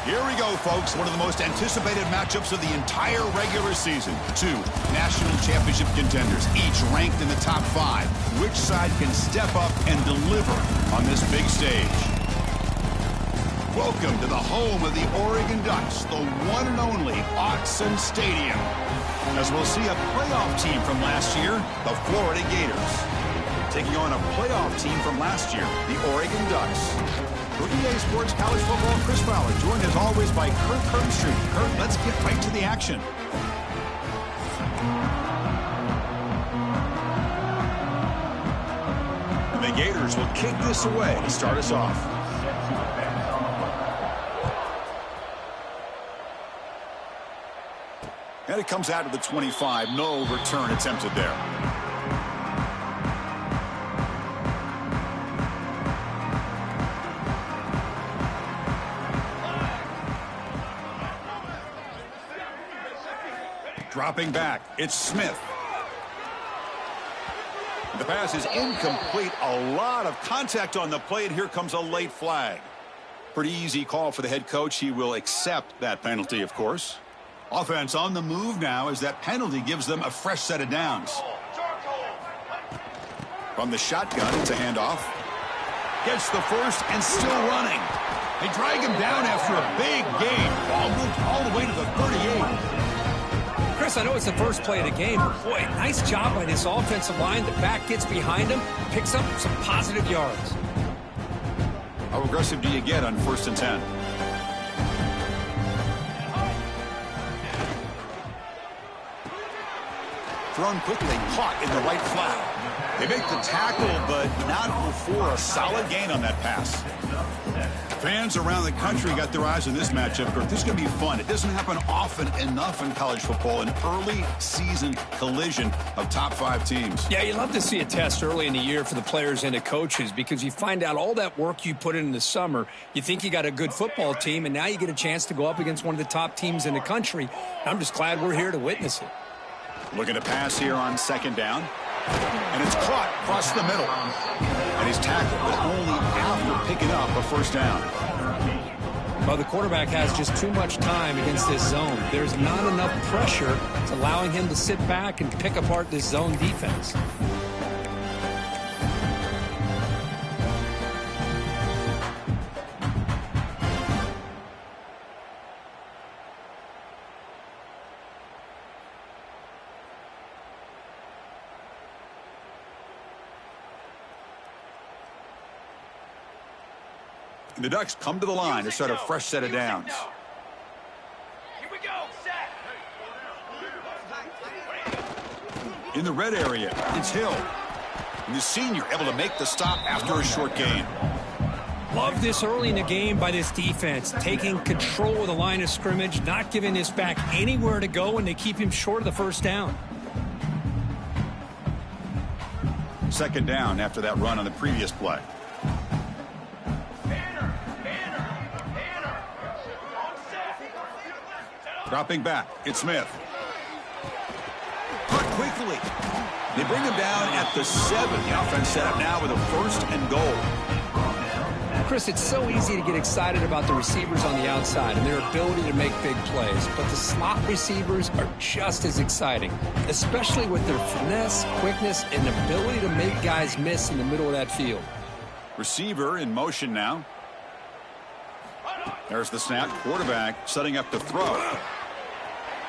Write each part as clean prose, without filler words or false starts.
Here we go, folks. One of the most anticipated matchups of the entire regular season. Two national championship contenders, each ranked in the top 5. Which side can step up and deliver on this big stage? Welcome to the home of the Oregon Ducks, the one and only Autzen Stadium. As we'll see a playoff team from last year, the Florida Gators, taking on a playoff team from last year, the Oregon Ducks. For EA Sports College Football, Chris Fowler, joined as always by Kirk Herbstreit. Kirk, let's get right to the action. And the Gators will kick this away to start us off. And it comes out to the 25. No return attempted there. Dropping back, it's Smith. The pass is incomplete. A lot of contact on the play, and here comes a late flag. Pretty easy call for the head coach. He will accept that penalty, of course. Offense on the move now as that penalty gives them a fresh set of downs. From the shotgun, it's a handoff. Gets the first and still running. They drag him down after a big gain. Ball moved all the way to the 38. Chris, I know it's the first play of the game, but boy, nice job by this offensive line. The back gets behind him, picks up some positive yards. How aggressive do you get on 1st and 10? Thrown quickly, caught in the right flat. They make the tackle, but not before a solid gain on that pass. Fans around the country got their eyes on this matchup. This is going to be fun. It doesn't happen often enough in college football, an early season collision of top 5 teams. Yeah, you love to see a test early in the year for the players and the coaches because you find out all that work you put in the summer. You think you got a good football team, and now you get a chance to go up against one of the top teams in the country. I'm just glad we're here to witness it. Looking to pass here on 2nd down. And it's caught across the middle. And he's tackled, but only after picking up a 1st down. Well, the quarterback has just too much time against this zone. There's not enough pressure. It's allowing him to sit back and pick apart this zone defense. And the Ducks come to the line to start a fresh set of downs. Here we go. Set. In the red area, it's Hill. And the senior able to make the stop after a short gain. Love this early in the game by this defense, taking control of the line of scrimmage, not giving this back anywhere to go, and they keep him short of the 1st down. 2nd down after that run on the previous play. Dropping back, it's Smith. Cut quickly. They bring him down at the 7. The offense set up now with a 1st and goal. Chris, it's so easy to get excited about the receivers on the outside and their ability to make big plays, but the slot receivers are just as exciting, especially with their finesse, quickness, and ability to make guys miss in the middle of that field. Receiver in motion now. There's the snap. Quarterback setting up to throw.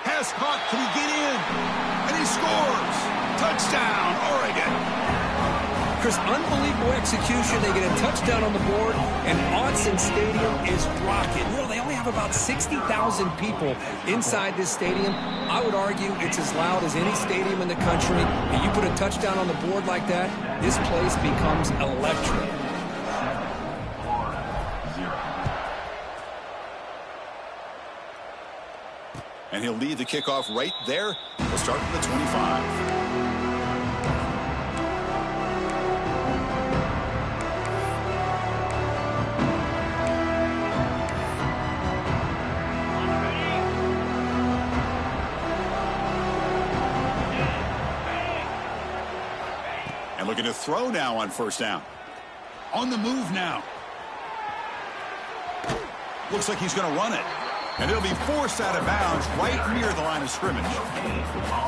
Has caught. Can he get in? And he scores. Touchdown, Oregon. Chris, unbelievable execution. They get a touchdown on the board, and Autzen Stadium is rocking. You know, they only have about 60,000 people inside this stadium. I would argue it's as loud as any stadium in the country. And you put a touchdown on the board like that, this place becomes electric. And he'll lead the kickoff right there. We'll start from the 25. And looking to throw now on 1st down. On the move now. Looks like he's going to run it. And it'll be forced out of bounds right near the line of scrimmage.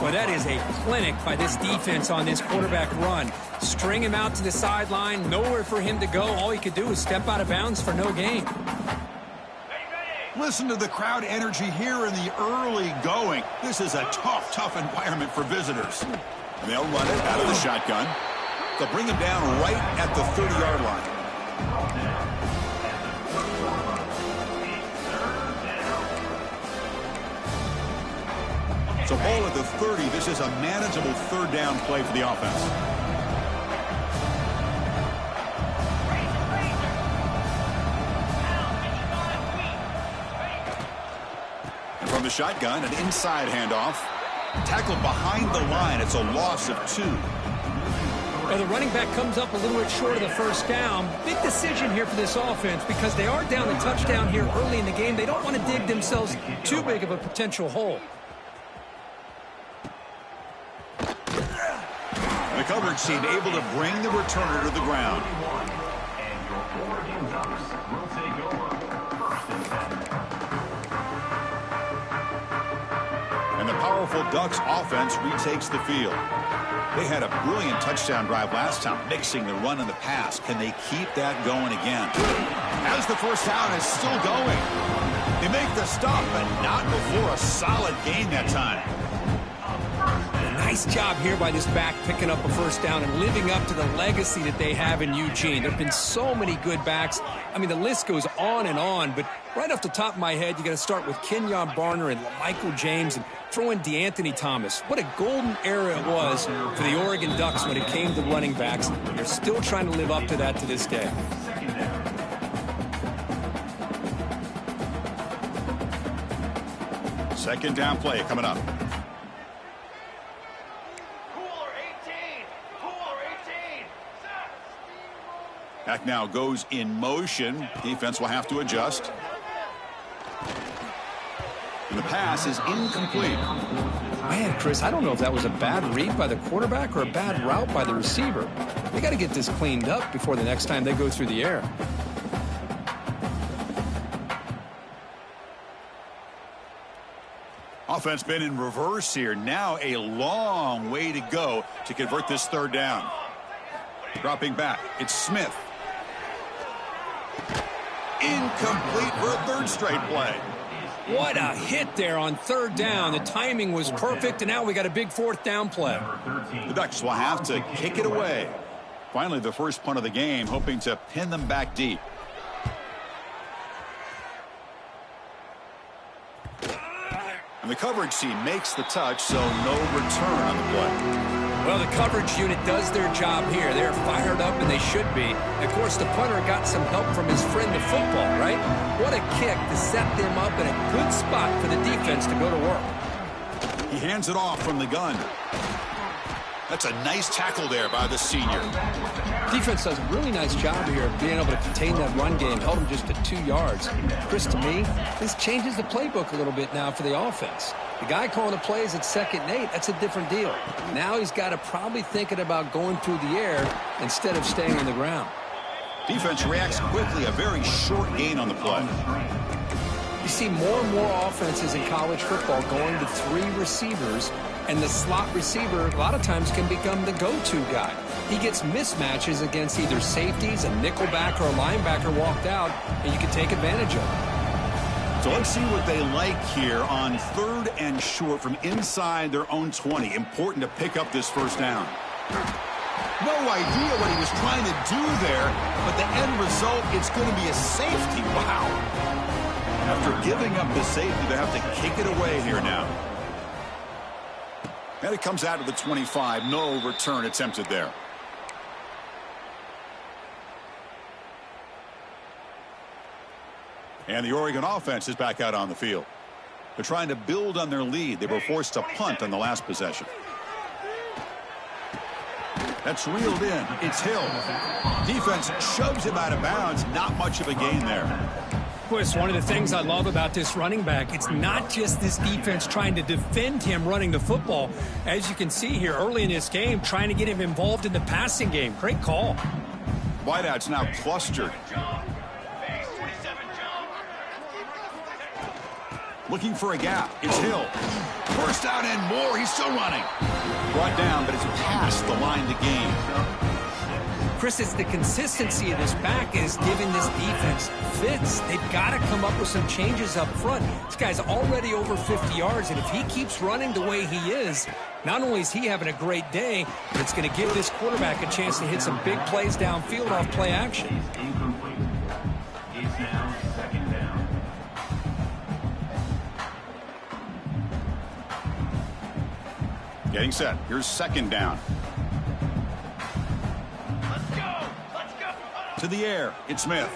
Well, that is a clinic by this defense on this quarterback run. String him out to the sideline, nowhere for him to go. All he could do is step out of bounds for no gain. Listen to the crowd energy here in the early going. This is a tough environment for visitors. And they'll run it out of the shotgun. They'll bring him down right at the 30-yard line. So ball at the 30. This is a manageable third down play for the offense. And from the shotgun, an inside handoff. Tackled behind the line. It's a loss of 2. Well, the running back comes up a little bit short of the first down. Big decision here for this offense because they are down a touchdown here early in the game. They don't want to dig themselves too big of a potential hole. The coverage team able to bring the returner to the ground. And the powerful Ducks offense retakes the field. They had a brilliant touchdown drive last time, mixing the run and the pass. Can they keep that going again? As the first down is still going. They make the stop, but not before a solid gain that time. Nice job here by this back picking up a first down and living up to the legacy that they have in Eugene. There have been so many good backs. I mean, the list goes on, but right off the top of my head, you got to start with Kenyon Barner and Michael James and throw in DeAnthony Thomas. What a golden era it was for the Oregon Ducks when it came to running backs. They're still trying to live up to that to this day. Second down play coming up. Back now goes in motion. Defense will have to adjust. And the pass is incomplete. Man, Chris, I don't know if that was a bad read by the quarterback or a bad route by the receiver. They got to get this cleaned up before the next time they go through the air. Offense been in reverse here. Now a long way to go to convert this third down. Dropping back, it's Smith. Incomplete for a third straight play. What a hit there on third down. The timing was perfect, and now we got a big fourth down play. The Ducks will have to kick it away. Finally, the first punt of the game, hoping to pin them back deep. And the coverage team makes the touch, so no return on the play. Well, the coverage unit does their job here. They're fired up, and they should be. And of course, the punter got some help from his friend, the football, right? What a kick to set them up in a good spot for the defense to go to work. He hands it off from the gun. That's a nice tackle there by the senior. Defense does a really nice job here of being able to contain that run game, held them just at 2 yards. Chris, to me, this changes the playbook a little bit now for the offense. The guy calling the plays at 2nd and 8, that's a different deal. Now he's got to probably thinking about going through the air instead of staying on the ground. Defense reacts quickly, a very short gain on the play. You see more and more offenses in college football going to 3 receivers, and the slot receiver a lot of times can become the go-to guy. He gets mismatches against either safeties, a nickelback, or a linebacker walked out, and you can take advantage of it. So let's see what they like here on 3rd and short from inside their own 20. Important to pick up this first down. No idea what he was trying to do there, but the end result is going to be a safety. Wow. After giving up the safety, they have to kick it away here now. And it comes out of the 25. No return attempted there. And the Oregon offense is back out on the field. They're trying to build on their lead. They were forced to punt on the last possession. That's reeled in. It's Hill. Defense shoves him out of bounds. Not much of a gain there. Chris, one of the things I love about this running back, it's not just this defense trying to defend him running the football. As you can see here early in this game, trying to get him involved in the passing game. Great call. Wideouts now clustered. Looking for a gap. It's Hill. First down and more. He's still running. Brought down, but it's past the line to gain. Chris, it's the consistency of this back is giving this defense fits. They've got to come up with some changes up front. This guy's already over 50 yards, and if he keeps running the way he is, not only is he having a great day, but it's going to give this quarterback a chance to hit some big plays downfield off play action. Incomplete. It's now second down. Getting set. Here's second down. To the air, it's Smith.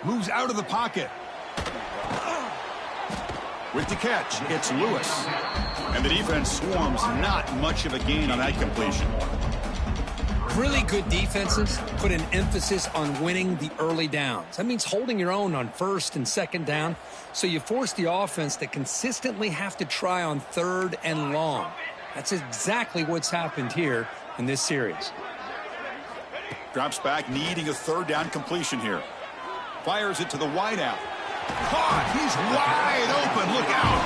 Moves out of the pocket. With the catch, it's Lewis. And the defense swarms, not much of a gain on that completion. Really good defenses put an emphasis on winning the early downs. That means holding your own on first and second down, so you force the offense to consistently have to try on third and long. That's exactly what's happened here in this series. Drops back, needing a third down completion here. Fires it to the wideout. Caught! He's wide open. Look out!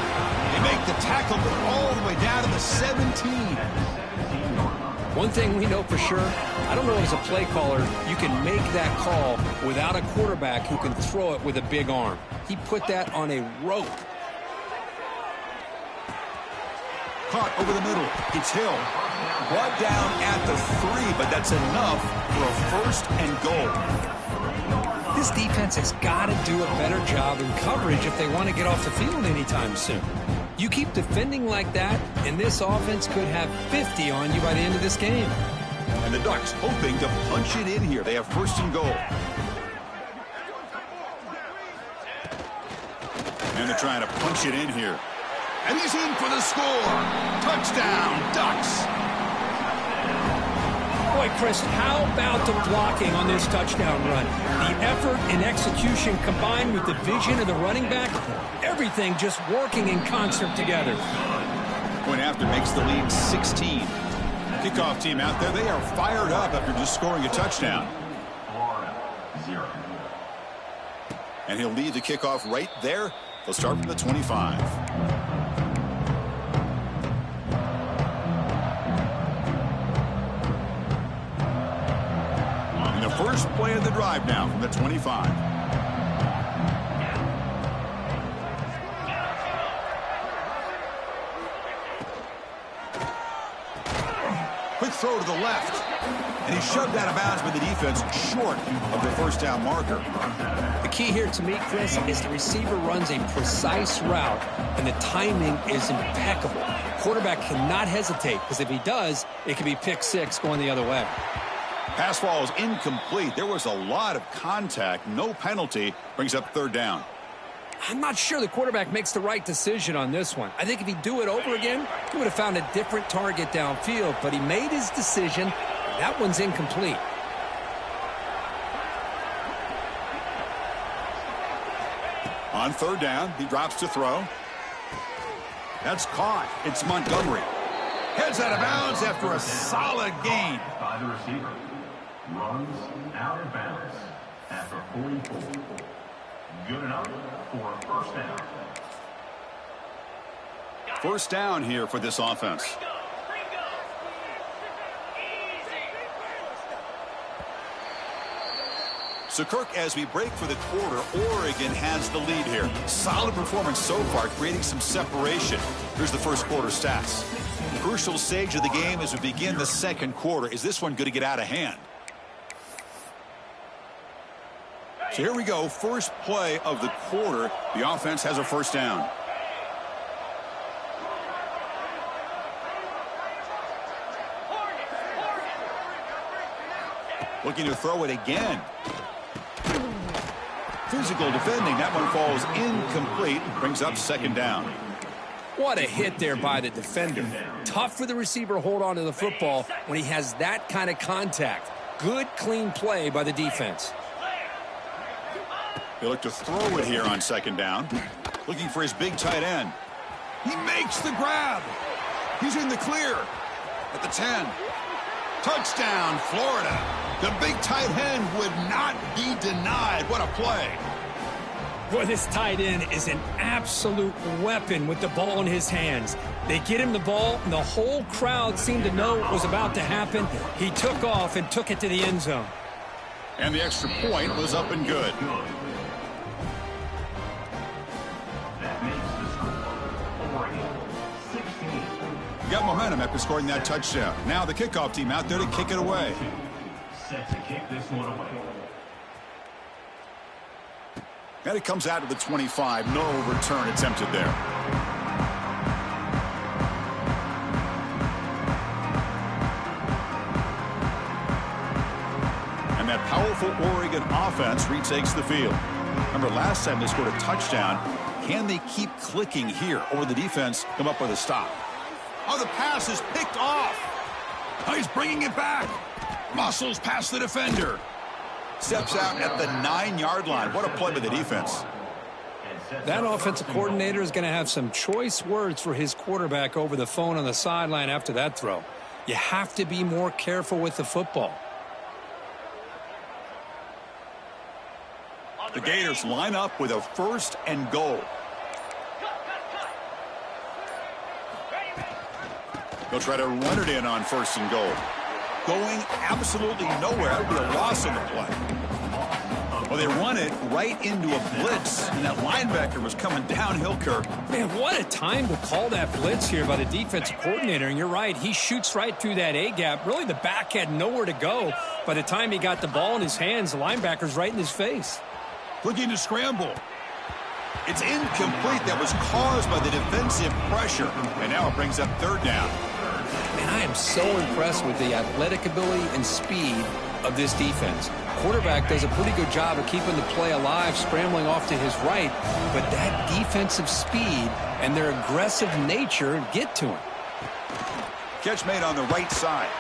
They make the tackle go all the way down to the 17. One thing we know for sure, I don't know as a play caller, you can make that call without a quarterback who can throw it with a big arm. He put that on a rope. Caught over the middle. It's Hill. Brought down at the 3, but that's enough for a first and goal. This defense has got to do a better job in coverage if they want to get off the field anytime soon. You keep defending like that, and this offense could have 50 on you by the end of this game. And the Ducks hoping to punch it in here. They have first and goal. And they're trying to punch it in here. And he's in for the score. Touchdown, Ducks. Boy, Chris, how about the blocking on this touchdown run? The effort and execution combined with the vision of the running back, everything just working in concert together. Point after makes the lead 16. Kickoff team out there, they are fired up after just scoring a touchdown. Florida, 0. And he'll lead the kickoff right there. They'll start from the 25. First play of the drive now from the 25. Quick throw to the left. And he's shoved out of bounds by the defense short of the first down marker. The key here to me, Chris, is the receiver runs a precise route, and the timing is impeccable. Quarterback cannot hesitate, because if he does, it could be pick six going the other way. Pass ball is incomplete. There was a lot of contact. No penalty. Brings up third down. I'm not sure the quarterback makes the right decision on this one. I think if he'd do it over again, he would have found a different target downfield, but he made his decision. That one's incomplete. On third down, he drops to throw. That's caught. It's Montgomery. Heads out of bounds after a solid gain. By the receiver. Runs out of bounds at the 44. Good enough for a first down. First down here for this offense. So, Kirk, as we break for the quarter, Oregon has the lead here. Solid performance so far, creating some separation. Here's the first quarter stats. Crucial stage of the game as we begin the second quarter. Is this one going to get out of hand? So here we go. First play of the quarter. The offense has a first down. Looking to throw it again. Physical defending. That one falls incomplete. Brings up second down. What a hit there by the defender. Tough for the receiver to hold on to the football when he has that kind of contact. Good, clean play by the defense. He'll look to throw it here on second down. Looking for his big tight end. He makes the grab. He's in the clear at the 10. Touchdown, Florida. The big tight end would not be denied. What a play. Boy, this tight end is an absolute weapon with the ball in his hands. They get him the ball, and the whole crowd seemed to know what was about to happen. He took off and took it to the end zone. And the extra point was up and good. That makes the score Oregon 16. Got momentum after scoring that touchdown. Now the kickoff team out there to kick it away. Set to kick this one away. And it comes out to the 25. No return attempted there. And that powerful Oregon offense retakes the field. Remember, last time they scored a touchdown. Can they keep clicking here, or will the defense come up with a stop? Oh, the pass is picked off. Oh, he's bringing it back. Muscles past the defender. Steps out at the 9-yard line. What a play by the defense. That offensive coordinator is going to have some choice words for his quarterback over the phone on the sideline after that throw. You have to be more careful with the football. The Gators line up with a 1st and goal. They'll try to run it in on 1st and goal. Going absolutely nowhere. That would be a loss of the play. Well, they run it right into a blitz, and that linebacker was coming downhill, Kirk. Man, what a time to call that blitz here by the defensive coordinator. And you're right, he shoots right through that A-gap. Really, the back had nowhere to go. By the time he got the ball in his hands, the linebacker's right in his face. Looking to scramble. It's incomplete. That was caused by the defensive pressure. And now it brings up 3rd down. Man, I am so impressed with the athletic ability and speed of this defense. Quarterback does a pretty good job of keeping the play alive, scrambling off to his right, but that defensive speed and their aggressive nature get to him. Catch made on the right side.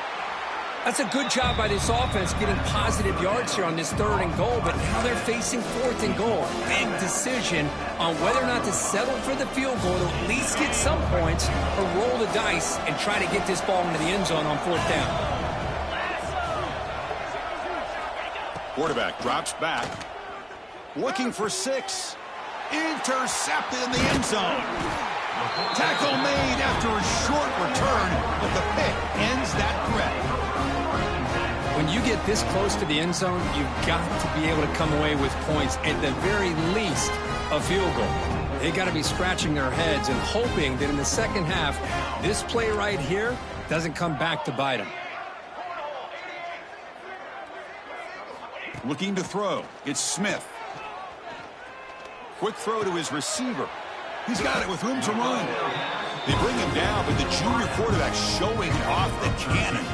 That's a good job by this offense getting positive yards here on this 3rd and goal, but now they're facing 4th and goal. Big decision on whether or not to settle for the field goal to at least get some points or roll the dice and try to get this ball into the end zone on 4th down. Quarterback drops back. Looking for 6. Intercepted in the end zone. Tackle made after a short return, but the pick ends that threat. When you get this close to the end zone, you've got to be able to come away with points, at the very least, a field goal. They got to be scratching their heads and hoping that in the second half, this play right here doesn't come back to bite them. Looking to throw. It's Smith. Quick throw to his receiver. He's got it with room to run. They bring him down, but the junior quarterback showing off the cannon.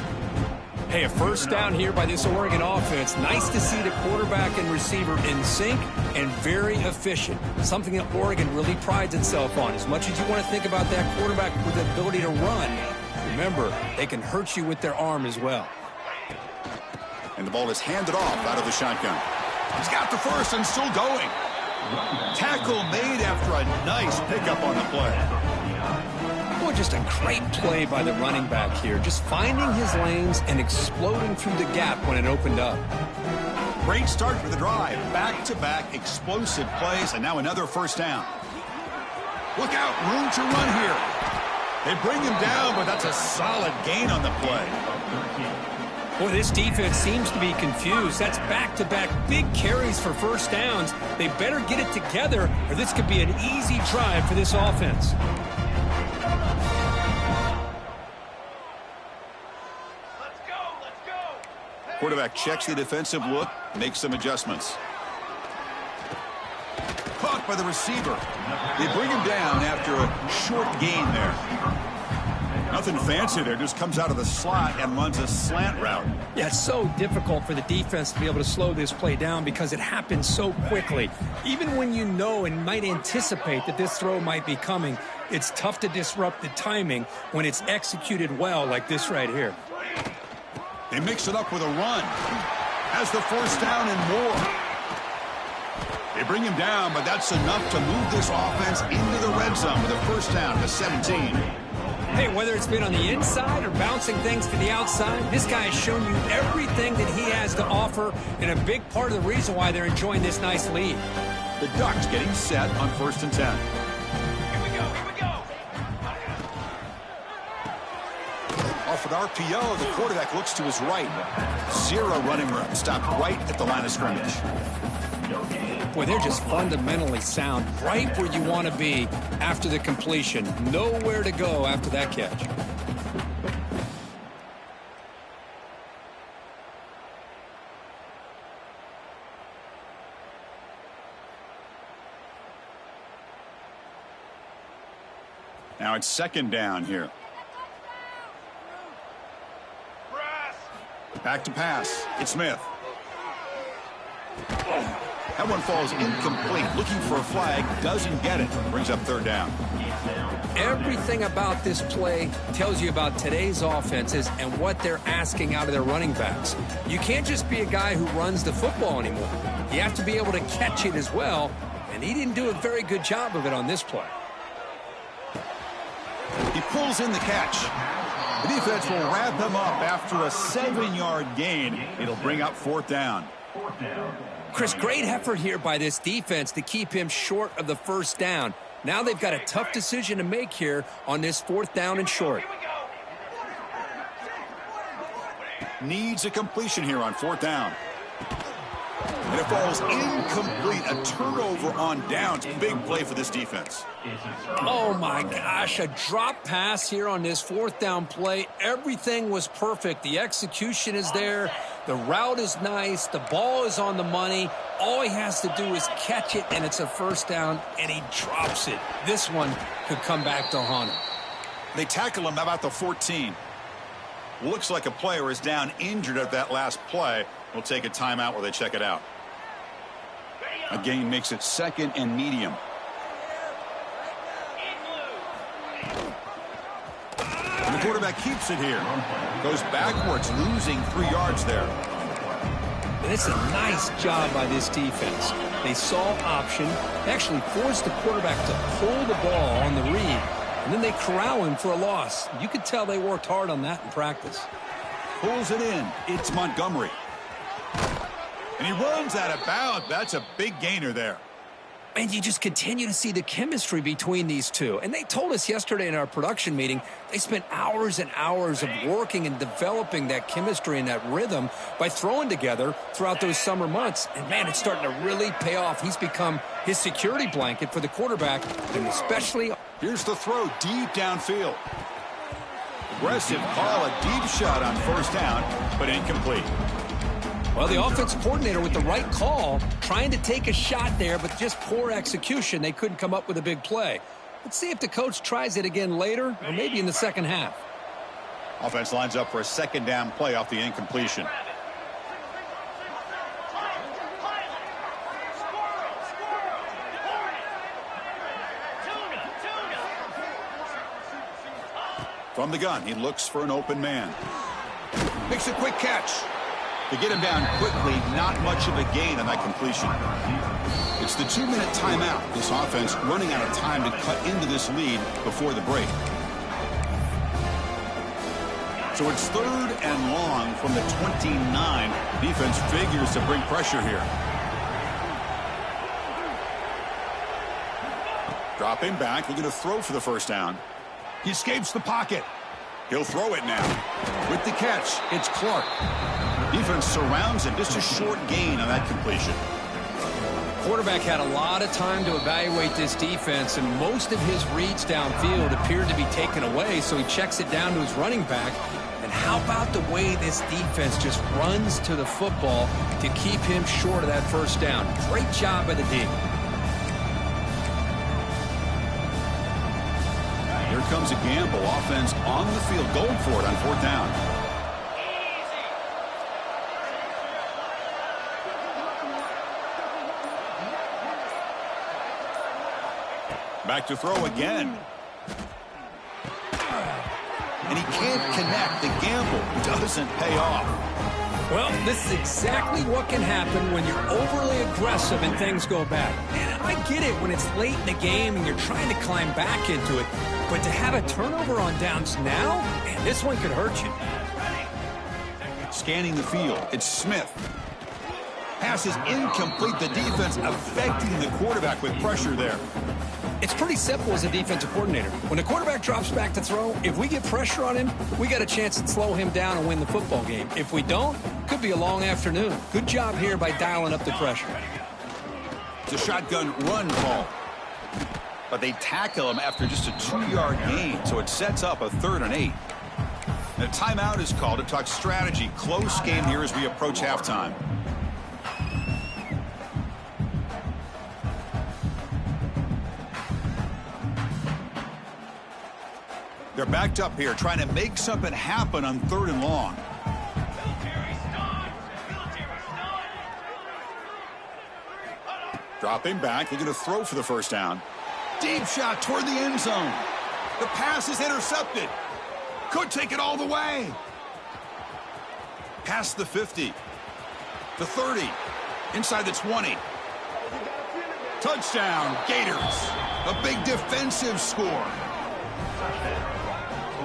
Hey, a 1st down here by this Oregon offense. Nice to see the quarterback and receiver in sync and very efficient. Something that Oregon really prides itself on. As much as you want to think about that quarterback with the ability to run, remember, they can hurt you with their arm as well. And the ball is handed off out of the shotgun. He's got the 1st and still going. Tackle made after a nice pickup on the play. Boy, just a great play by the running back here. Just finding his lanes and exploding through the gap when it opened up. Great start for the drive. Back-to-back explosive plays, and now another 1st down. Look out, room to run here. They bring him down, but that's a solid gain on the play. Boy, this defense seems to be confused. That's back-to-back big carries for 1st downs. They better get it together, or this could be an easy drive for this offense. Let's go. Quarterback checks the defensive look, makes some adjustments. Caught by the receiver. They bring him down after a short gain there. Nothing fancy there, just comes out of the slot and runs a slant route. Yeah, it's so difficult for the defense to be able to slow this play down because it happens so quickly. Even when you know and might anticipate that this throw might be coming, it's tough to disrupt the timing when it's executed well like this right here. They mix it up with a run. Has the 1st down and more. They bring him down, but that's enough to move this offense into the red zone with a 1st down to 17. Hey, whether it's been on the inside or bouncing things to the outside, this guy has shown you everything that he has to offer, and a big part of the reason why they're enjoying this nice lead. The Ducks getting set on 1st and 10. Here we go, here we go. Off an RPO, the quarterback looks to his right. Zero running room. Stopped right at the line of scrimmage. Boy, they're just fundamentally sound, right where you want to be after the completion. Nowhere to go after that catch. Now it's 2nd down here. Back to pass. It's Smith. That one falls incomplete. Looking for a flag. Doesn't get it. Brings up 3rd down. Everything about this play tells you about today's offenses and what they're asking out of their running backs. You can't just be a guy who runs the football anymore. You have to be able to catch it as well, and he didn't do a very good job of it on this play. He pulls in the catch. The defense will wrap him up after a 7-yard gain. It'll bring up 4th down. Chris, great effort here by this defense to keep him short of the 1st down. Now they've got a tough decision to make here on this 4th down and short. Needs a completion here on 4th down. And it falls incomplete. A turnover on downs. Big play for this defense. Oh, my gosh. A drop pass here on this 4th down play. Everything was perfect. The execution is there. The route is nice. The ball is on the money. All he has to do is catch it, and it's a 1st down, and he drops it. This one could come back to haunt him. They tackle him about the 14. Looks like a player is down injured at that last play. We'll take a timeout while they check it out. A gain makes it 2nd and medium. And the quarterback keeps it here. Goes backwards, losing 3 yards there. And it's a nice job by this defense. They saw option, actually forced the quarterback to pull the ball on the read, and then they corral him for a loss. You could tell they worked hard on that in practice. Pulls it in. It's Montgomery. And he runs out of bounds. That's a big gainer there. And you just continue to see the chemistry between these two. And they told us yesterday in our production meeting, they spent hours and hours of working and developing that chemistry and that rhythm by throwing together throughout those summer months. And, man, it's starting to really pay off. He's become his security blanket for the quarterback, and especially... Here's the throw deep downfield. Aggressive call, a deep shot on 1st down, but incomplete. Well, the offensive coordinator with the right call, trying to take a shot there, but just poor execution. They couldn't come up with a big play. Let's see if the coach tries it again later or maybe in the 2nd half. Offense lines up for a 2nd down play off the incompletion. From the gun, he looks for an open man. Makes a quick catch. To get him down quickly, not much of a gain on that completion. It's the 2-minute timeout. This offense running out of time to cut into this lead before the break. So it's 3rd and long from the 29. Defense figures to bring pressure here. Dropping back, looking to throw for the 1st down. He escapes the pocket. He'll throw it now. With the catch, it's Clark. Defense surrounds him. Just a short gain on that completion. Quarterback had a lot of time to evaluate this defense, and most of his reads downfield appeared to be taken away, so he checks it down to his running back. And how about the way this defense just runs to the football to keep him short of that 1st down? Great job by the D. Here comes a gamble. Offense on the field, going for it on 4th down. Back to throw again. And he can't connect. The gamble doesn't pay off. Well, this is exactly what can happen when you're overly aggressive and things go bad. And I get it when it's late in the game and you're trying to climb back into it. But to have a turnover on downs now, man, this one could hurt you. Scanning the field, it's Smith. Pass is incomplete. The defense affecting the quarterback with pressure there. It's pretty simple as a defensive coordinator. When the quarterback drops back to throw, if we get pressure on him, we got a chance to slow him down and win the football game. If we don't, could be a long afternoon. Good job here by dialing up the pressure. It's a shotgun run call. But they tackle him after just a 2-yard gain, so it sets up a 3rd and 8. And a timeout is called to talk strategy. Close game here as we approach halftime. They're backed up here, trying to make something happen on 3rd and long. Dropping back, looking to throw for the first down. Deep shot toward the end zone. The pass is intercepted. Could take it all the way. Past the 50. The 30. Inside the 20. Touchdown, Gators. A big defensive score.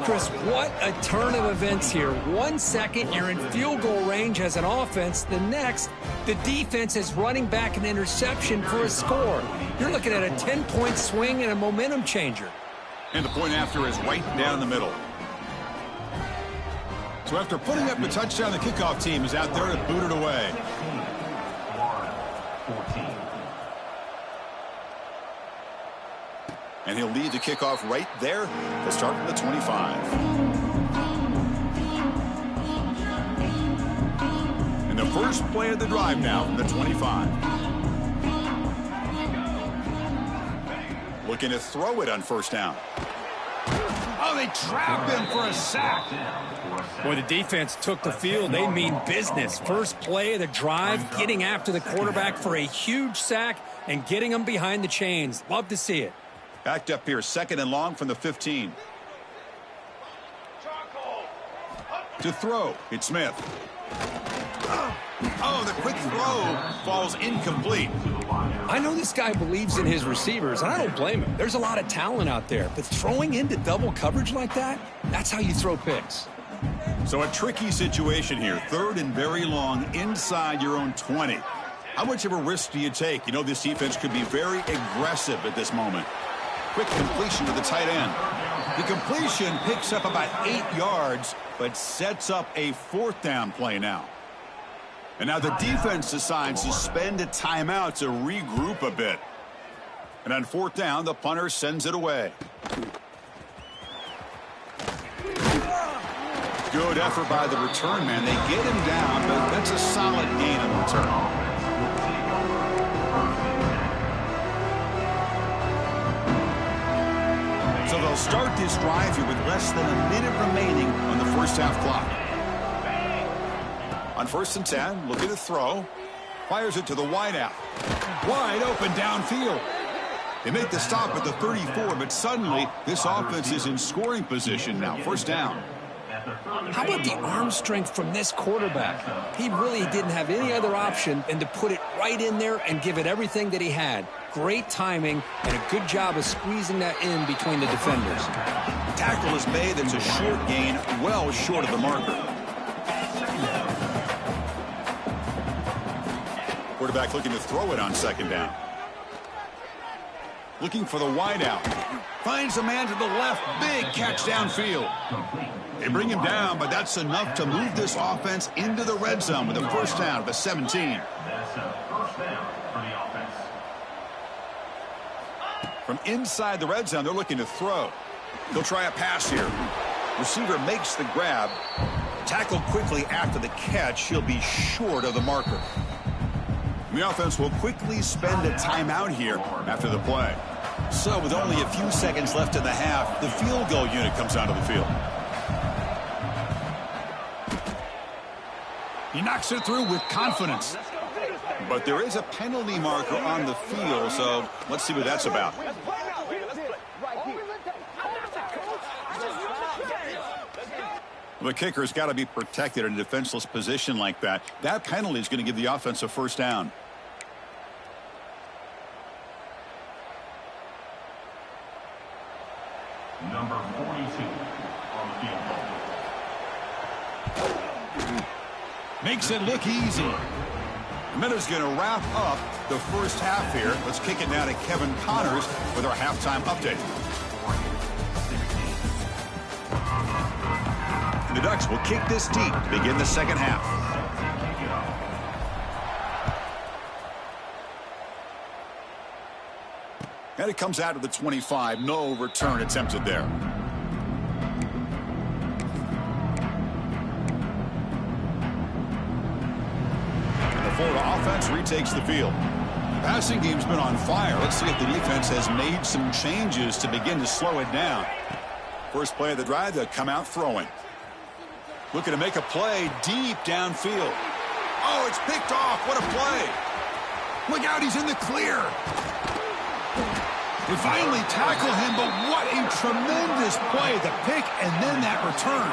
Chris, what a turn of events here. 1 second, you're in field goal range as an offense. The next, the defense is running back an interception for a score. You're looking at a 10-point swing and a momentum changer. And the point after is right down the middle. So after putting up the touchdown, the kickoff team is out there to boot it away. 14. And he'll lead the kickoff right there to start from the 25. And the first play of the drive now from the 25. Looking to throw it on first down. Oh, they trap him for a sack. Boy, the defense took the field. They mean business. First play of the drive, getting after the quarterback for a huge sack and getting him behind the chains. Love to see it. Backed up here, 2nd and long from the 15. To throw, it's Smith. Oh, the quick throw falls incomplete. I know this guy believes in his receivers, and I don't blame him. There's a lot of talent out there, but throwing into double coverage like that, that's how you throw picks. So a tricky situation here. 3rd and very long inside your own 20. How much of a risk do you take? You know, this defense could be very aggressive at this moment. Quick completion to the tight end. The completion picks up about 8 yards, but sets up a 4th down play now. And now the defense decides to spend a timeout to regroup a bit. And on 4th down, the punter sends it away. Good effort by the return man. They get him down, but that's a solid gain on return. So they'll start this drive here with less than a minute remaining on the first half clock. On 1st and 10, looking to throw. Fires it to the wideout. Wide open downfield. They make the stop at the 34, but suddenly this offense is in scoring position now. First down. How about the arm strength from this quarterback? He really didn't have any other option than to put it right in there and give it everything that he had. Great timing and a good job of squeezing that in between the defenders. Tackle is made. That's a short gain, well short of the marker. Quarterback looking to throw it on 2nd down. Looking for the wideout. Finds a man to the left. Big catch downfield. They bring him down, but that's enough to move this offense into the red zone with a first down of the 17. That's a first down for the offense. From inside the red zone, they're looking to throw. They'll try a pass here. Receiver makes the grab. Tackle quickly after the catch. He'll be short of the marker. And the offense will quickly spend a timeout here after the play. So with only a few seconds left in the half, the field goal unit comes onto the field. He knocks it through with confidence. But there is a penalty marker on the field, so let's see what that's about. The kicker's got to be protected in a defenseless position like that. That penalty is going to give the offense a first down. Number 42 on the field goal. Makes it look easy. Minuta's going to wrap up the first half here. Let's kick it now to Kevin Connors with our halftime update. And the Ducks will kick this deep to begin the second half. And it comes out of the 25. No return attempted there. Florida offense retakes the field. Passing game's been on fire. Let's see if the defense has made some changes to begin to slow it down. First play of the drive, they'll come out throwing. Looking to make a play deep downfield. Oh, it's picked off. What a play. Look out, he's in the clear. They finally tackle him, but what a tremendous play. The pick and then that return.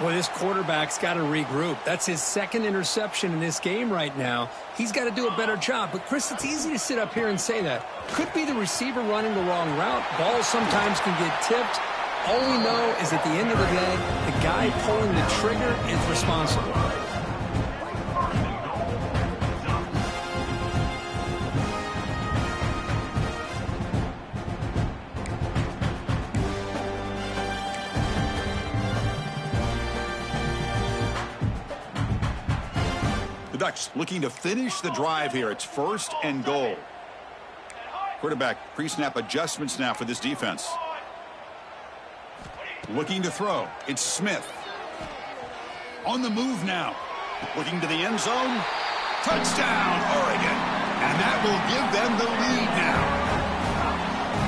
Well, this quarterback's got to regroup. That's his second interception in this game right now. He's got to do a better job. But, Chris, it's easy to sit up here and say that. Could be the receiver running the wrong route. Balls sometimes can get tipped. All we know is at the end of the day, the guy pulling the trigger is responsible. Ducks looking to finish the drive here. It's 1st and goal. Quarterback pre-snap adjustments now for this defense. Looking to throw. It's Smith. On the move now. Looking to the end zone. Touchdown, Oregon. And that will give them the lead now.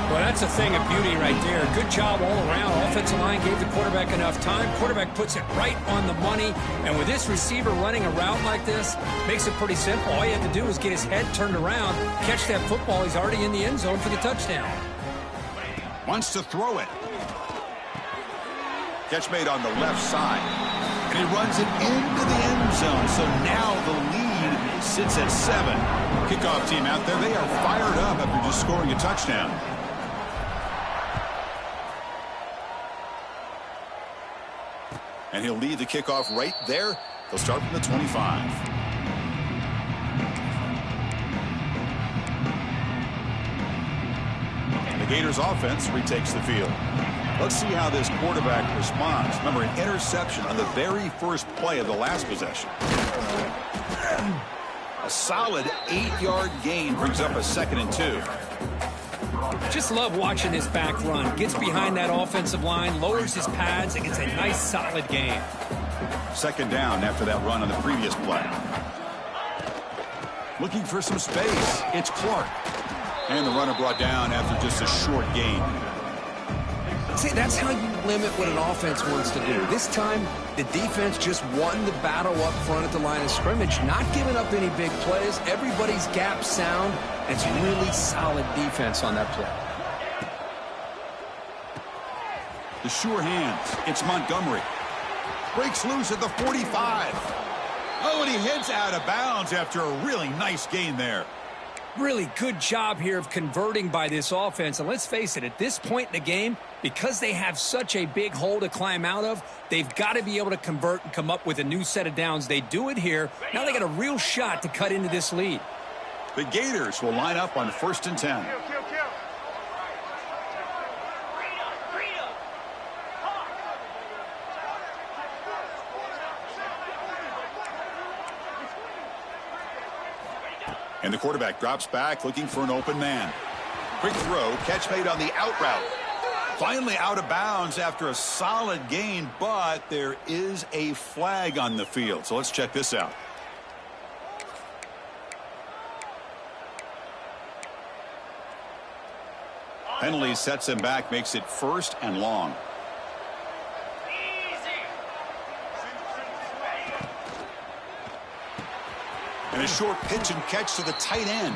Well, that's a thing of beauty right there. Good job all around. Offensive line gave the quarterback enough time. Quarterback puts it right on the money. And with this receiver running a route like this, makes it pretty simple. All you have to do is get his head turned around, catch that football. He's already in the end zone for the touchdown. Wants to throw it. Catch made on the left side. And he runs it into the end zone. So now the lead sits at 7. Kickoff team out there. They are fired up after just scoring a touchdown. And he'll lead the kickoff right there. They'll start from the 25. The Gators offense retakes the field. Let's see how this quarterback responds. Remember, an interception on the very first play of the last possession. A solid 8-yard gain brings up a 2nd and 2. Just love watching this back run. Gets behind that offensive line, lowers his pads, and gets a nice solid gain. 2nd down after that run on the previous play. Looking for some space. It's Clark. And the runner brought down after just a short gain. See, that's how you limit what an offense wants to do. This time, the defense just won the battle up front at the line of scrimmage, not giving up any big plays. Everybody's gap sound. It's really solid defense on that play. The sure hands. It's Montgomery. Breaks loose at the 45. Oh, and he heads out of bounds after a really nice gain there. Really good job here of converting by this offense. And let's face it, at this point in the game, because they have such a big hole to climb out of, they've got to be able to convert and come up with a new set of downs. They do it here. Now they got a real shot to cut into this lead. The Gators will line up on 1st and 10. And the quarterback drops back looking for an open man. Quick throw, catch made on the out route. Finally out of bounds after a solid gain, but there is a flag on the field. So let's check this out. Penalty sets him back, makes it 1st and long. And a short pitch and catch to the tight end.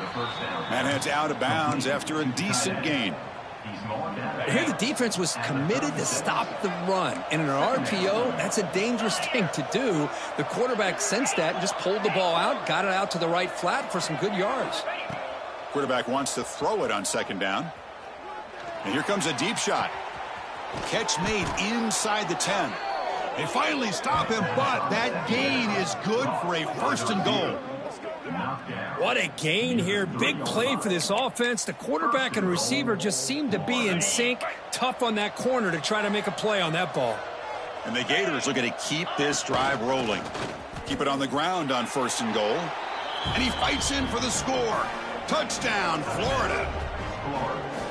And heads out of bounds after a decent gain. Here the defense was committed to stop the run. And in an RPO, that's a dangerous thing to do. The quarterback sensed that and just pulled the ball out, got it out to the right flat for some good yards. Quarterback wants to throw it on 2nd down. And here comes a deep shot. Catch made inside the 10. They finally stop him, but that gain is good for a 1st and goal. What a gain here. Big play for this offense. The quarterback and receiver just seem to be in sync. Tough on that corner to try to make a play on that ball. And the Gators are going to keep this drive rolling. Keep it on the ground on 1st and goal. And he fights in for the score. Touchdown, Florida.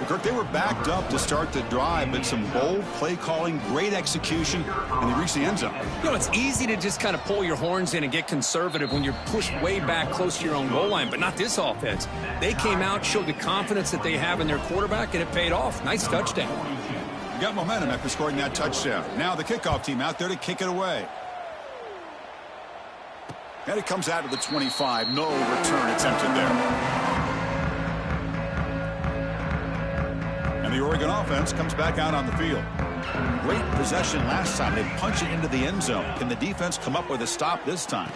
Kirk, they were backed up to start the drive, but some bold play calling, great execution, and they reached the end zone. You know, it's easy to just kind of pull your horns in and get conservative when you're pushed way back close to your own goal line, but not this offense. They came out, showed the confidence that they have in their quarterback, and it paid off. Nice touchdown. You got momentum after scoring that touchdown. Now the kickoff team out there to kick it away. And it comes out to the 25. No return attempted there. And the Oregon offense comes back out on the field. Great possession last time. They punch it into the end zone. Can the defense come up with a stop this time?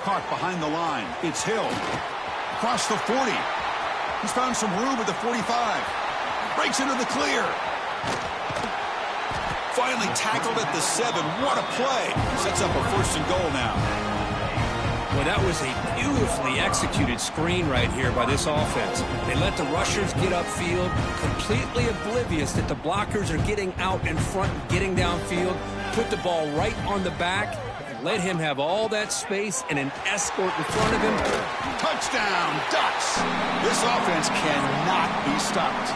Caught behind the line. It's Hill. Across the 40. He's found some room at the 45. Breaks into the clear. Finally tackled at the 7. What a play. Sets up a 1st and goal now. Well, that was a beautifully executed screen right here by this offense. They let the rushers get upfield, completely oblivious that the blockers are getting out in front, getting downfield, put the ball right on the back, let him have all that space and an escort in front of him. Touchdown, Ducks. This offense cannot be stopped.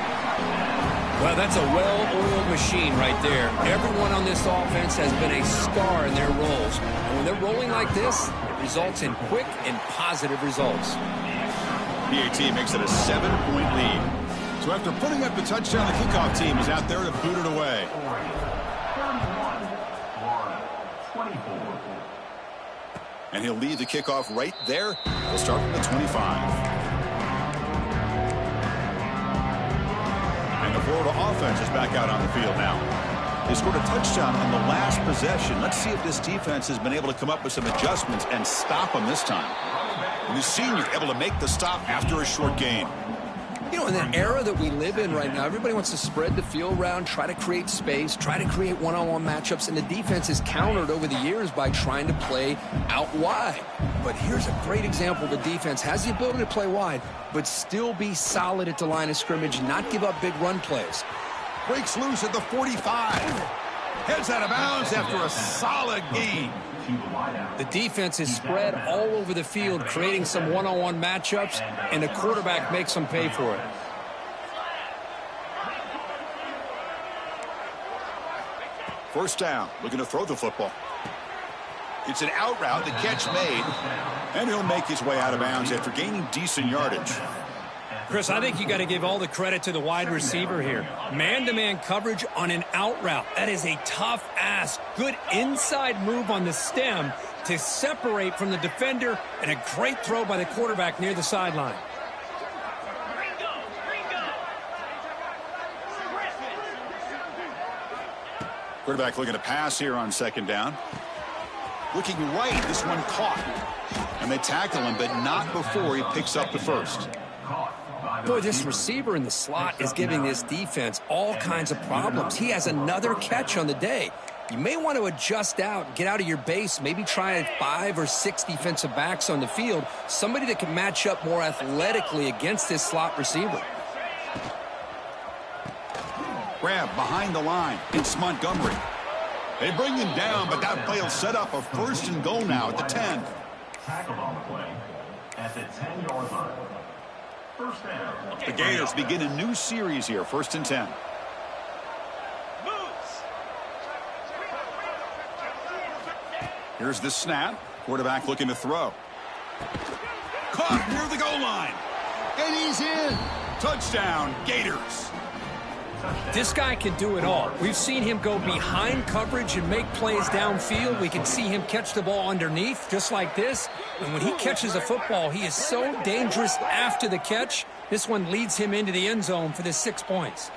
Well, that's a well-oiled machine right there. Everyone on this offense has been a star in their roles. And when they're rolling like this, it results in quick and positive results. PAT makes it a 7-point lead. So after putting up the touchdown, the kickoff team is out there to boot it away. And he'll lead the kickoff right there. We'll start from the 25. And the Florida offense is back out on the field now. They scored a touchdown on the last possession. Let's see if this defense has been able to come up with some adjustments and stop them this time. And the senior able to make the stop after a short gain. You know, in the era that we live in right now, everybody wants to spread the field around, try to create space, try to create one-on-one matchups, and the defense is countered over the years by trying to play out wide. But here's a great example. The defense has the ability to play wide, but still be solid at the line of scrimmage, not give up big run plays. Breaks loose at the 45. Heads out of bounds after a solid gain. The defense is spread all over the field, creating some one-on-one matchups, and the quarterback makes them pay for it. First down, looking to throw the football. It's an out route, the catch made, and he'll make his way out of bounds after gaining decent yardage. Chris, I think you got to give all the credit to the wide receiver here. Man-to-man coverage on an out route. That is a tough ask. Good inside move on the stem to separate from the defender, and a great throw by the quarterback near the sideline. Quarterback looking to pass here on 2nd down. Looking right, this one caught. And they tackle him, but not before he picks up the 1st. Boy, this receiver in the slot is giving this defense all kinds of problems. He has another catch on the day. You may want to adjust out, get out of your base, maybe try 5 or 6 defensive backs on the field, somebody that can match up more athletically against this slot receiver. Grab behind the line. It's Montgomery. They bring him down, but that play will set up a 1st and goal now at the 10. Tackled on the play at the 10-yard line. First down. The Gators begin a new series here, 1st and 10. Here's the snap. Quarterback looking to throw. Caught near the goal line. And he's in. Touchdown, Gators. This guy can do it all. We've seen him go behind coverage and make plays downfield. We can see him catch the ball underneath, just like this. And when he catches a football, he is so dangerous after the catch. This one leads him into the end zone for the 6 points.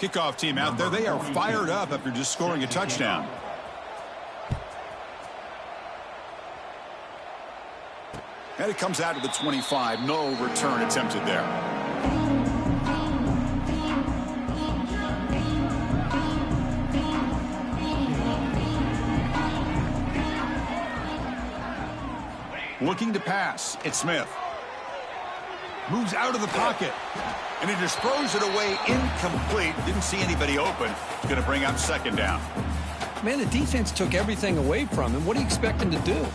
Kickoff team out there. They are fired up after just scoring a touchdown. And it comes out to the 25. No return attempted there. Looking to pass. It's Smith. Moves out of the pocket. And he just throws it away incomplete. Didn't see anybody open. It's going to bring up second down. Man, the defense took everything away from him. What do you expect him to do?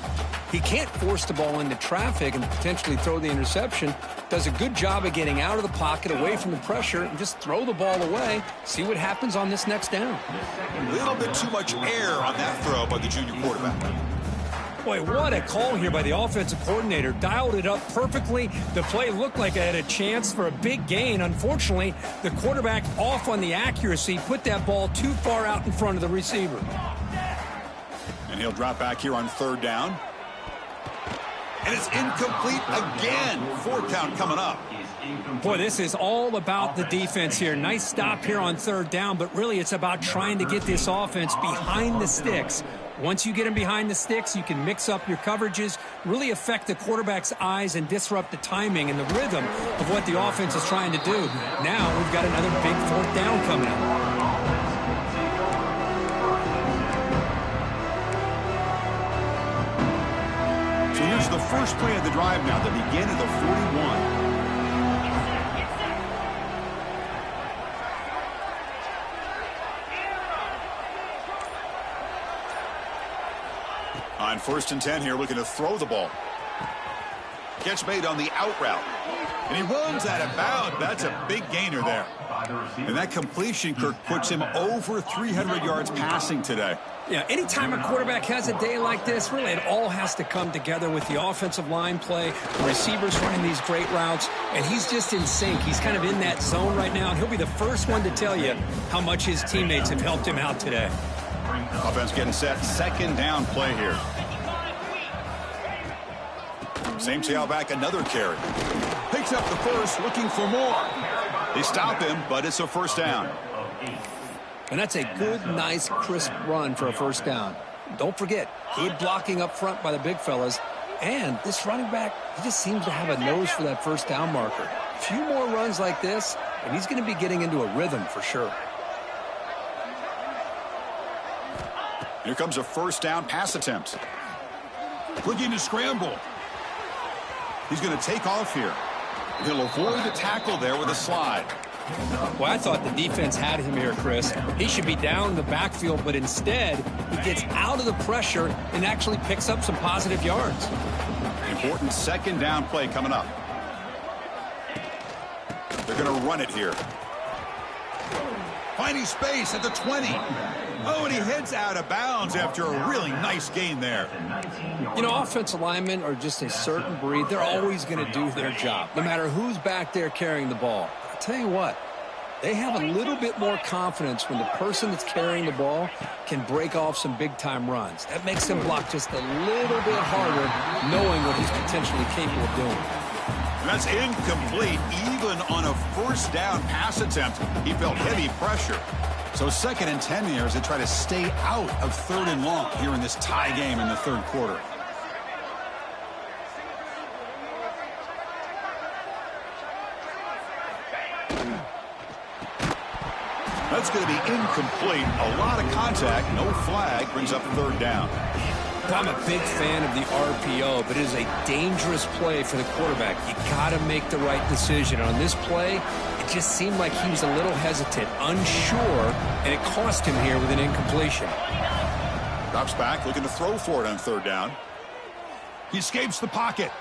He can't force the ball into traffic and potentially throw the interception. Does a good job of getting out of the pocket, away from the pressure, and just throw the ball away. See what happens on this next down. A little bit too much air on that throw by the junior quarterback. Boy, what a call here by the offensive coordinator. Dialed it up perfectly. The play looked like it had a chance for a big gain. Unfortunately, the quarterback off on the accuracy, put that ball too far out in front of the receiver. And he'll drop back here on third down. And it's incomplete again. Fourth down coming up. Boy, this is all about the defense here. Nice stop here on third down, but really it's about trying to get this offense behind the sticks. Once you get them behind the sticks, you can mix up your coverages, really affect the quarterback's eyes and disrupt the timing and the rhythm of what the offense is trying to do. Now we've got another big fourth down coming up. So here's the first play of the drive now, the beginning of the 41. On 1st and 10 here, looking to throw the ball. Catch made on the out route. And he runs out of bounds. That's a big gainer there. And that completion, Kirk, puts him over 300 yards passing today. Yeah, anytime a quarterback has a day like this, really it all has to come together with the offensive line play, the receivers running these great routes, and he's just in sync. He's kind of in that zone right now, and he'll be the first one to tell you how much his teammates have helped him out today. Offense getting set. Second down play here. Same tailback, another carry. Picks up the first, looking for more. They stop him, but it's a first down. And that's a good, nice, crisp run for a first down. Don't forget, good blocking up front by the big fellas. And this running back, he just seems to have a nose for that first down marker. A few more runs like this, and he's going to be getting into a rhythm for sure. Here comes a first down pass attempt. Looking to scramble. He's going to take off here. He'll avoid the tackle there with a slide. Well, I thought the defense had him here, Chris. He should be down in the backfield, but instead, he gets out of the pressure and actually picks up some positive yards. Important second down play coming up. They're going to run it here. Finding space at the 20. Oh, and he heads out of bounds after a really nice gain there. You know, offensive linemen are just a certain breed. They're always going to do their job, no matter who's back there carrying the ball. I'll tell you what, they have a little bit more confidence when the person that's carrying the ball can break off some big-time runs. That makes them block just a little bit harder, knowing what he's potentially capable of doing. And that's incomplete. Even on a first down pass attempt, he felt heavy pressure. So 2nd and 10 here as they try to stay out of 3rd and long here in this tie game in the 3rd quarter. That's going to be incomplete. A lot of contact, no flag, brings up 3rd down. I'm a big fan of the RPO, but it is a dangerous play for the quarterback. You got to make the right decision. On this play, it just seemed like he was a little hesitant, unsure, and it cost him here with an incompletion. Drops back, looking to throw for it on 3rd down. He escapes the pocket.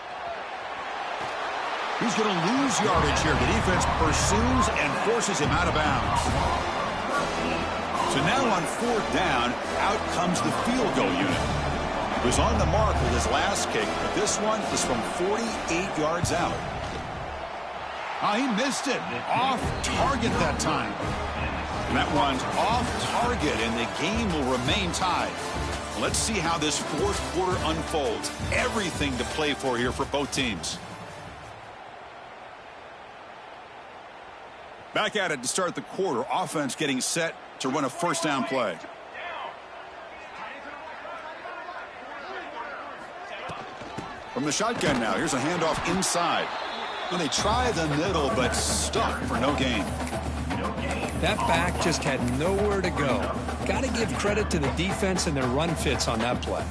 He's going to lose yardage here. The defense pursues and forces him out of bounds. So now on 4th down, out comes the field goal unit. He was on the mark with his last kick, but this one is from 48 yards out. He missed it. Off target that time. And that one's off target, and the game will remain tied. Let's see how this 4th quarter unfolds. Everything to play for here for both teams. Back at it to start the quarter. Offense getting set to run a first down play. From the shotgun now, here's a handoff inside. And they try the middle, but stuck for no gain. That back just had nowhere to go. Got to give credit to the defense and their run fits on that play.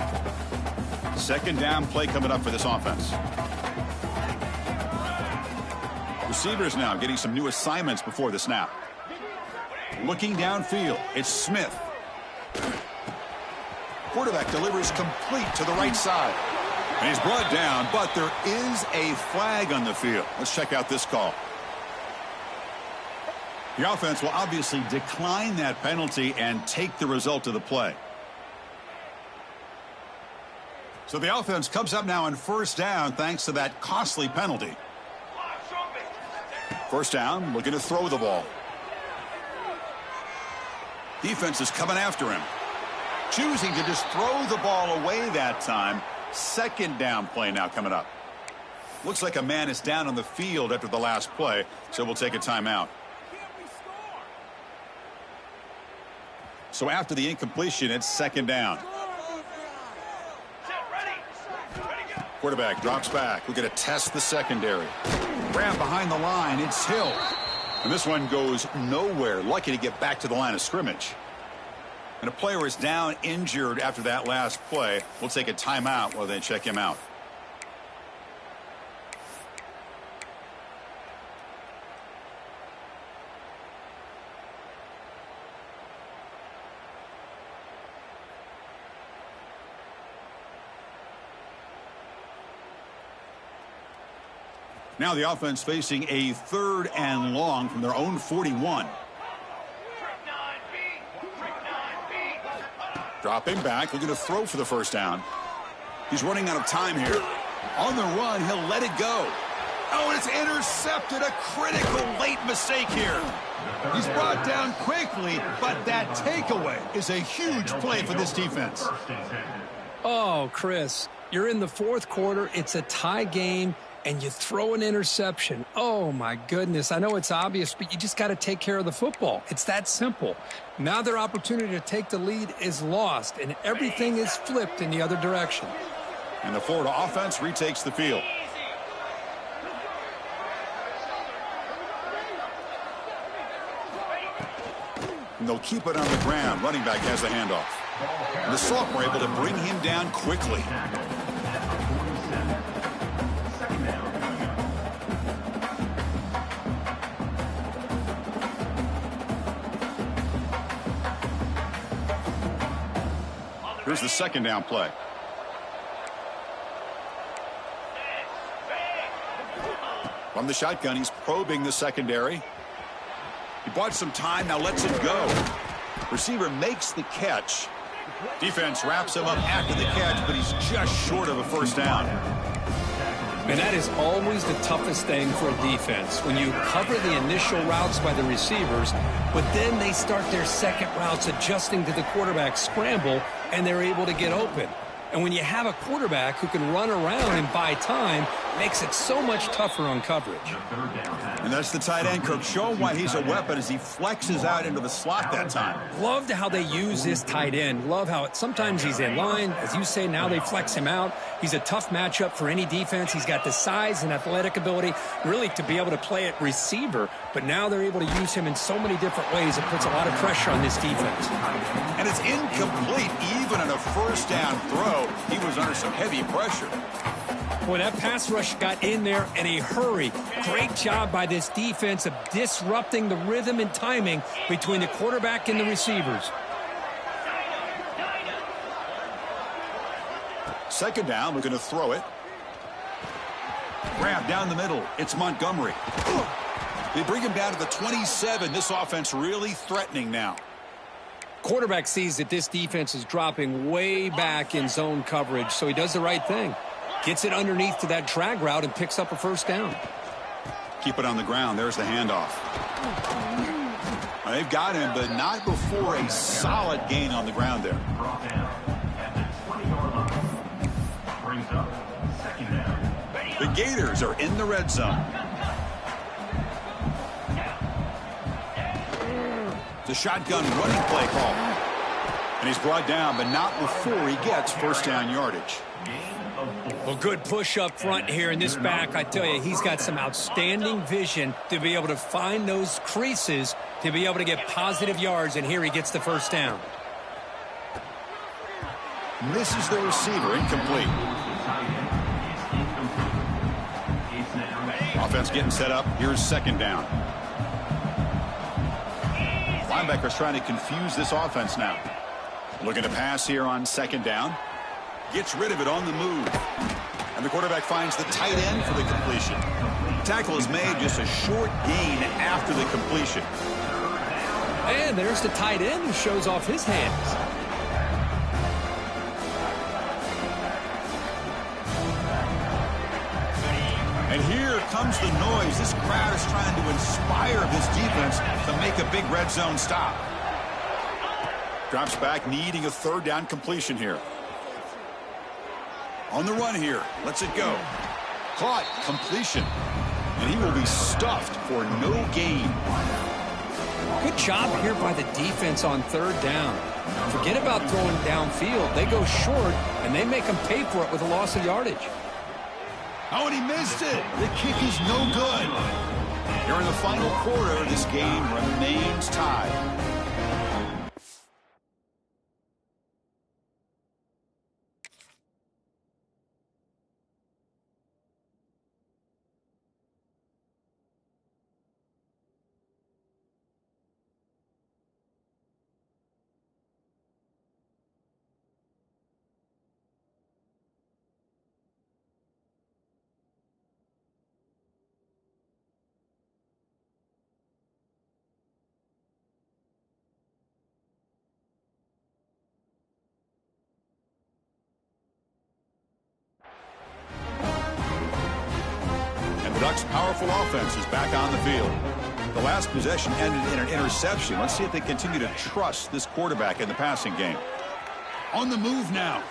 Second down play coming up for this offense. Receivers now getting some new assignments before the snap. Looking downfield, it's Smith. Quarterback delivers complete to the right side. And he's brought down, but there is a flag on the field. Let's check out this call. The offense will obviously decline that penalty and take the result of the play. So the offense comes up now on first down thanks to that costly penalty. First down, looking to throw the ball. Defense is coming after him. Choosing to just throw the ball away that time. Second down play now coming up. Looks like a man is down on the field after the last play, so we'll take a timeout. So after the incompletion, it's second down. Quarterback drops back. We're going to test the secondary. Grab behind the line. It's Hill. And this one goes nowhere. Lucky to get back to the line of scrimmage. And a player is down injured after that last play. We'll take a timeout while they check him out. Now the offense facing a 3rd and long from their own 41. Dropping back, looking to throw for the first down. He's running out of time here. On the run, he'll let it go. Oh, and it's intercepted. A critical late mistake here. He's brought down quickly, but that takeaway is a huge play for this defense. Oh, Chris, you're in the 4th quarter. It's a tie game. And you throw an interception. Oh, my goodness. I know it's obvious, but you just got to take care of the football. It's that simple. Now their opportunity to take the lead is lost, and everything is flipped in the other direction. And the Florida offense retakes the field. And they'll keep it on the ground. Running back has the handoff. And the sophomore able to bring him down quickly. Here's the second down play. From the shotgun, he's probing the secondary. He bought some time, now lets it go. Receiver makes the catch. Defense wraps him up after the catch, but he's just short of a first down. And that is always the toughest thing for a defense, when you cover the initial routes by the receivers, but then they start their second routes adjusting to the quarterback scramble, and they're able to get open. And when you have a quarterback who can run around and buy time, it makes it so much tougher on coverage. And that's the tight end, Kirk, showing why he's a weapon as he flexes out into the slot that time. Loved how they use this tight end. Love how sometimes he's in line. As you say, now they flex him out. He's a tough matchup for any defense. He's got the size and athletic ability really to be able to play at receiver. But now they're able to use him in so many different ways. It puts a lot of pressure on this defense. And it's incomplete even on a first down throw. He was under some heavy pressure. Boy, that pass rush got in there in a hurry. Great job by this defense of disrupting the rhythm and timing between the quarterback and the receivers. Second down, we're going to throw it. Grab down the middle. It's Montgomery. They bring him down to the 27. This offense really threatening now. Quarterback sees that this defense is dropping way back in zone coverage, so he does the right thing. Gets it underneath to that drag route and picks up a first down. Keep it on the ground. There's the handoff. They've got him, but not before a solid gain on the ground there. Brought down at the 20-yard line. Brings up second down. The Gators are in the red zone. The shotgun running play call. And he's brought down, but not before he gets first down yardage. Well, good push up front here in this back. I tell you, he's got some outstanding vision to be able to find those creases to be able to get positive yards, and here he gets the first down. misses the receiver, incomplete. Offense getting set up. Here's second down. Linebacker's trying to confuse this offense now. Looking to pass here on second down. Gets rid of it on the move. And the quarterback finds the tight end for the completion. Tackle is made, just a short gain after the completion. And there's the tight end who shows off his hands. And here comes the noise. This crowd is trying to inspire this defense to make a big red zone stop. Drops back, needing a third down completion here. On the run here. Lets it go. Caught. Completion. And he will be stuffed for no gain. Good job here by the defense on third down. Forget about throwing downfield. They go short, and they make them pay for it with a loss of yardage. Oh, and he missed it. The kick is no good. Here in the final quarter, this game remains tied. Ducks' powerful offense is back on the field. The last possession ended in an interception. Let's see if they continue to trust this quarterback in the passing game. On the move now.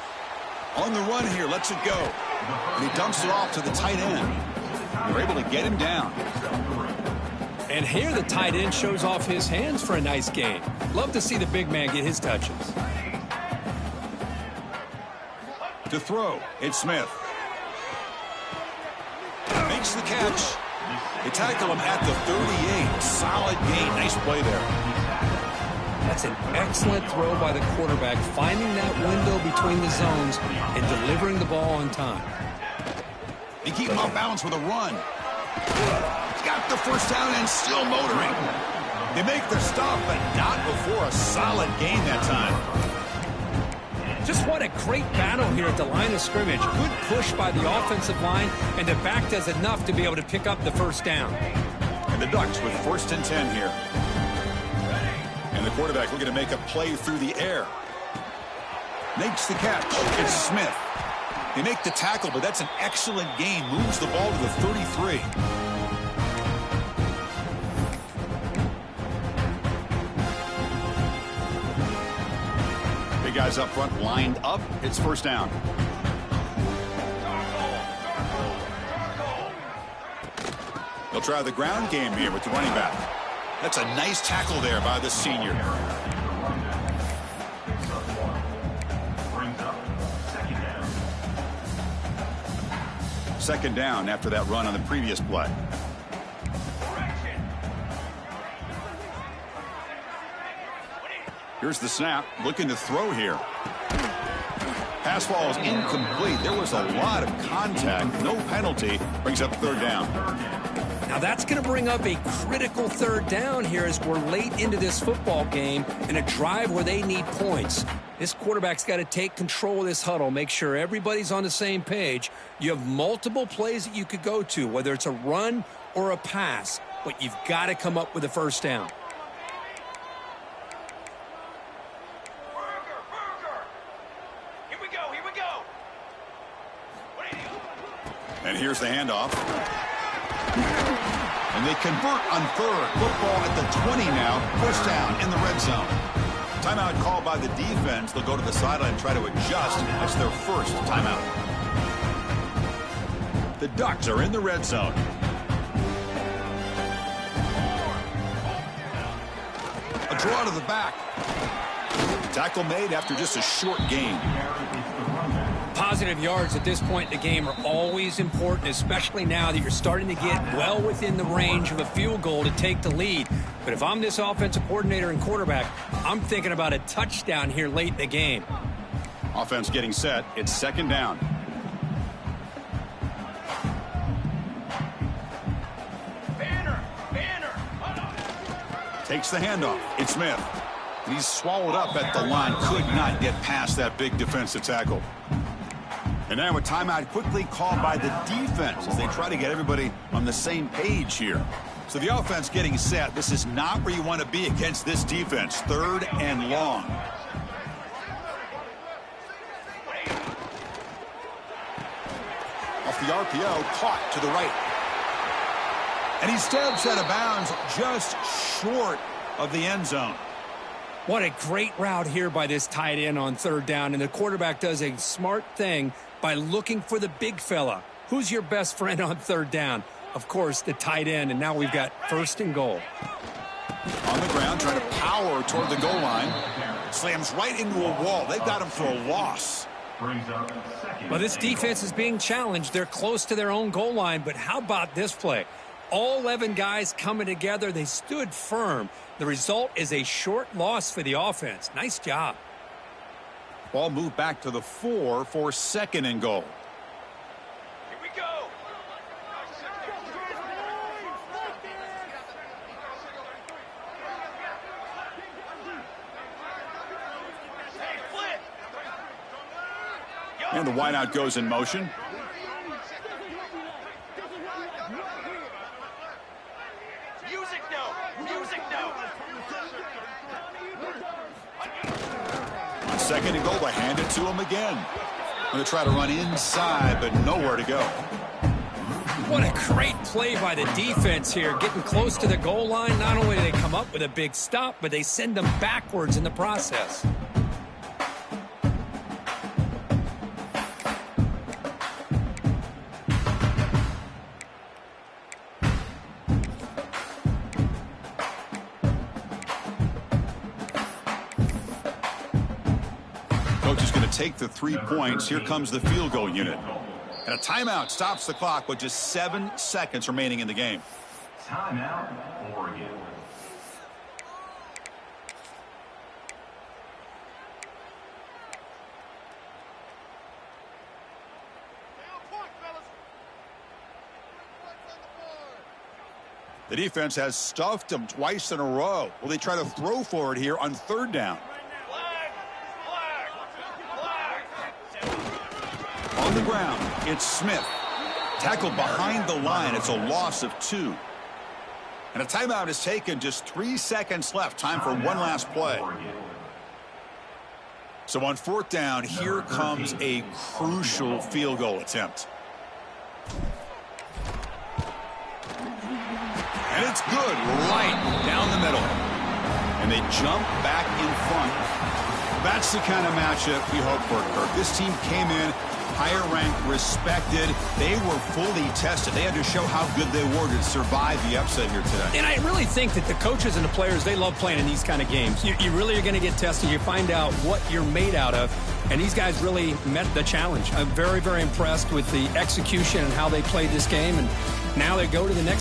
On the run here. Lets it go. And he dumps it off to the tight end. They're able to get him down. And here the tight end shows off his hands for a nice gain. Love to see the big man get his touches. To throw, it's Smith. Makes the catch. They tackle him at the 38. Solid gain. Nice play there. That's an excellent throw by the quarterback, finding that window between the zones and delivering the ball on time. They keep him off balance with a run. He's got the first down and still motoring. They make the stop, but not before a solid gain that time. Just what a great battle here at the line of scrimmage. Good push by the offensive line, and the back does enough to be able to pick up the first down. And the Ducks with 1st and 10 here. And the quarterback looking to make a play through the air. Makes the catch. It's Smith. They make the tackle, but that's an excellent gain. Moves the ball to the 33. Guys up front lined up. It's first down. They'll try the ground game here with the running back. That's a nice tackle there by the senior. Second down after that run on the previous play. Here's the snap, looking to throw here. Pass ball is incomplete. There was a lot of contact, no penalty. Brings up third down. Now that's going to bring up a critical third down here as we're late into this football game in a drive where they need points. This quarterback's got to take control of this huddle, make sure everybody's on the same page. You have multiple plays that you could go to, whether it's a run or a pass, but you've got to come up with a first down. And here's the handoff. And they convert on third. Football at the 20 now. First down in the red zone. Timeout called by the defense. They'll go to the sideline and try to adjust. That's their first timeout. The Ducks are in the red zone. A draw to the back. Tackle made after just a short gain. Positive yards at this point in the game are always important, especially now that you're starting to get well within the range of a field goal to take the lead. But if I'm this offensive coordinator and quarterback, I'm thinking about a touchdown here late in the game. Offense getting set. It's second down. Takes the handoff. It's Smith. And he's swallowed up at the line. Could not get past that big defensive tackle. And now a timeout quickly called by the defense as they try to get everybody on the same page here. So the offense getting set. This is not where you want to be against this defense. Third and long. Off the RPO, caught to the right. And he steps out of bounds just short of the end zone. What a great route here by this tight end on third down. And the quarterback does a smart thing by looking for the big fella. Who's your best friend on third down? Of course, the tight end. And now we've got first and goal. On the ground, trying to power toward the goal line. Slams right into a wall. They've got him for a loss. Well, this defense is being challenged. They're close to their own goal line. But how about this play? All 11 guys coming together. They stood firm. The result is a short loss for the offense. Nice job. Ball moved back to the 4 for second and goal. Here we go. Hey, flip. And the wideout goes in motion. Music no. Music no. On second and goal, they hand it to him again. Going to try to run inside, but nowhere to go. What a great play by the defense here. Getting close to the goal line. Not only do they come up with a big stop, but they send them backwards in the process. Coach is going to take the 3 points. Here comes the field goal unit. And a timeout stops the clock with just 7 seconds remaining in the game. Timeout, Oregon. The defense has stuffed them twice in a row. Will they try to throw for it here on third down? On the ground, it's Smith. Tackled behind the line. It's a loss of 2. And a timeout is taken. Just 3 seconds left. Time for one last play. So on fourth down, here comes a crucial field goal attempt. And it's good, right down the middle. And they jump back in front. That's the kind of matchup we hope for, Kirk. This team came in higher ranked, respected. They were fully tested. They had to show how good they were to survive the upset here today. And I really think that the coaches and the players, they love playing in these kind of games. You really are going to get tested. You find out what you're made out of. And these guys really met the challenge. I'm very, very impressed with the execution and how they played this game. And now they go to the next